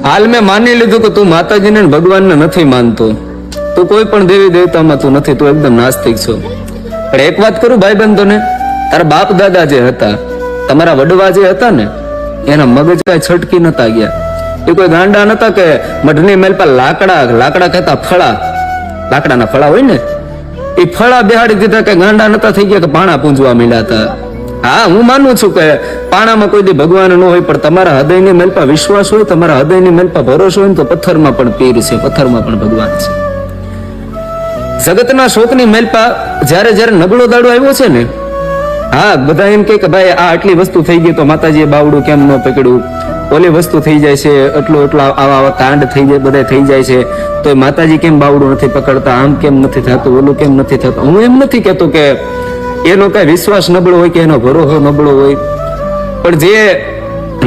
હાલ મેં માની લીધું કે તું માતાજીને ને ભગવાનને નથી માનતો, તું કોઈ પણ દેવી દેવતામાં તું નથી, તું એકદમ નાસ્તિક છો. પણ એક વાત કરું ભાઈ બંધોને, તારા બાપ દાદા જે હતા, તમારા વડવા જે હતા ને, એના મગજ કઈ છટકી નતા ગયા. એ કોઈ ગાંડા નતા કે મઢની મેલ પર લાકડા કહેતા ફળા, લાકડાના ફળા હોય ને, એ ફળા બેહાડી દીધા કે ગાંડા નતા થઈ ગયા કે પાણા પૂંજવા માંડ્યા હતા. હા, હું માનું છું કે પાણામાં કોઈ દી ભગવાન ન હોય, પણ તમારા હૃદયની મેલ પર વિશ્વાસ હોય, તમારા હૃદયની મેલ પર ભરોસો હોય ને, તો પથ્થરમાં પણ પીર છે, પથ્થરમાં પણ ભગવાન છે. જગતના શોકની મેલ પર જયારે નબળો દાડો આવ્યો છે ને, હા, બધા એમ કે ભાઈ આ આટલી વસ્તુ થઈ ગઈ તો માતાજીએ બાવડું કેમ ન પકડ્યું, ઓલી વસ્તુ થઈ જાય છે, એટલો આવા કાંડ થઈ જાય, બધા થઈ જાય છે, તો માતાજી કેમ બાવડું નથી પકડતા, આમ કેમ નથી થતું, ઓલું કેમ નથી થતું. હું એમ નથી કેતો કે એનો કઈ વિશ્વાસ નબળો હોય કે એનો ભરોસો નબળો હોય, પણ જે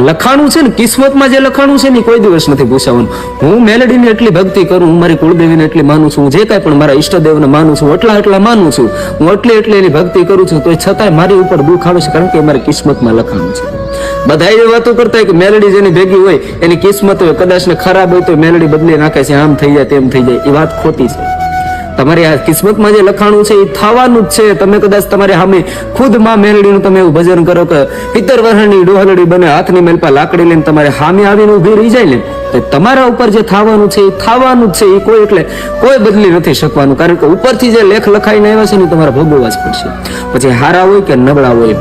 લખાણું છે ને, કિસ્મતમાં જે લખાણું છે ને, કોઈ દિવસ નથી પૂછાવાનું. હું મેલડીની એટલી ભક્તિ કરું, હું મારી કુળદેવીને એટલી માનું છું, હું જે કાંઈ પણ મારા ઈષ્ટદેવને માનું છું, એટલા માનું છું, હું એટલી એની ભક્તિ કરું છું, તો છતાંય મારી ઉપર દુઃખ આવે છે, કારણ કે મારી કિસ્મતમાં લખાણું છે. બધા એવી વાતો કરતા હોય કે મેલડી જેની ભેગી હોય એની કિસ્મત હોય, કદાચ ને ખરાબ હોય તો મેલડી બદલી નાખે છે, આમ થઈ જાય તેમ થઈ જાય. એ વાત ખોટી છે. તમારી આ કિસ્મતમાં જે લખાણું છે એ થવાનું જ છે. તમે કદાચ તમારી સામે ખુદ માં મેલડીનું તમે એવું ભજન કરો કે 70 વર્ષની ડોહલડી બને, હાથની મેલ પર લાકડી લઈને તમારે સામે આવીને ઉભી રહી જાય ને, તો તમારા ઉપર જે થવાનું છે એ થવાનું જ છે. એ કોઈ એટલે કોઈ બદલી નથી શકવાનું, કારણ કે ઉપરથી જે લેખ લખાઈને આવ્યા છે ને તમારે ભોગવવા જ પડશે, પછી હારા હોય કે નબળા હોય.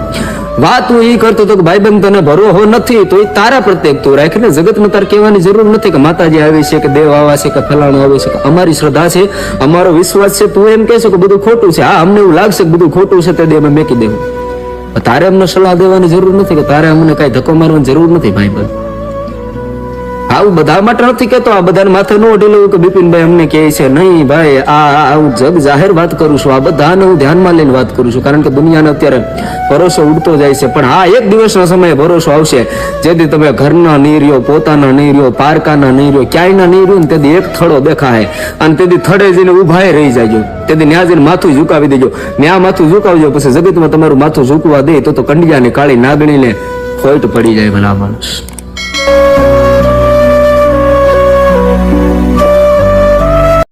વાત હું એ કરતો હતો કે ભાઈબંધ તને ભરોસો નથી તો એ તારા પ્રત્યેક તું રાખીને જગતમાં તારે કહેવાની જરૂર નથી કે માતાજી આવી છે કે દેવ આવા છે કે ફલાણું આવે છે. અમારી શ્રદ્ધા છે, અમારો વિશ્વાસ છે. તું એમ કહેશો કે બધું ખોટું છે, હા અમને એવું લાગશે કે બધું ખોટું છે, તે અમે મેકી દેવું. તારે અમને સલાહ દેવાની જરૂર નથી, કે તારે અમને કઈ ધક્કો મારવાની જરૂર નથી ભાઈબંધ. આવું બધા માટે નથી કેતો, આ બધાને માથે ન ઓઢી લેવું કે બિપિનભાઈ અમને કહે છે. નહીં ભાઈ, આવું જગ જાહેર વાત કરું છું, આ બધાને હું ધ્યાનમાં લઈને વાત કરું છું, કારણ કે દુનિયાને અત્યારે ભરોસો ઉડતો જાય છે. પણ હા, એક દિવસના સમયે ભરોસો આવશે, જેથી તમે ઘરના નહીં રહ્યો, પોતાના નહીં રહ્યો, પારકાના નહીં રહ્યો, ક્યાંયના નહીં રહ્યો ને, તેથી એક થડો દેખાય અને તેથી થડે જઈને ઉભાય રહી જાય. તેથી ન્યા જઈને માથું ઝુકાવી દેજો. ન્યા માથું ઝુકાવજો, પછી જગતમાં તમારું માથું ઝૂકવા દે તો કંડિયાની કાળી નાગણીને ખોટ પડી જાય ભલા માણસ.